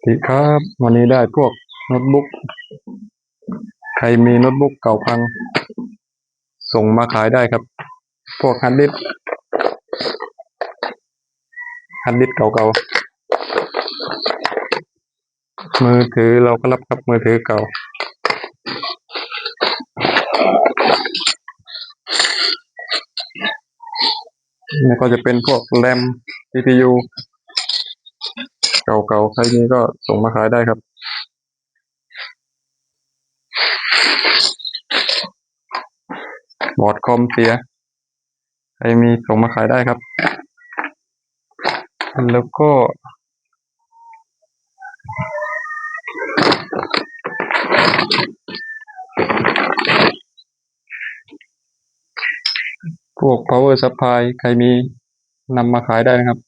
ดีครับวันนี้ได้พวกโน้ตบุ๊กใครมีโน้ตบุ๊กเก่าพังส่งมาขายได้ครับพวกฮาร์ดดิสก์เก่าๆมือถือเราก็รับครับมือถือเก่าแล้วก็จะเป็นพวกแรม CPU เก่าๆใครมีก็ส่งมาขายได้ครับบอร์ดคอมเสียใครมีส่งมาขายได้ครับแล้วก็พวก power supply ใครมีนำมาขายได้นะครับ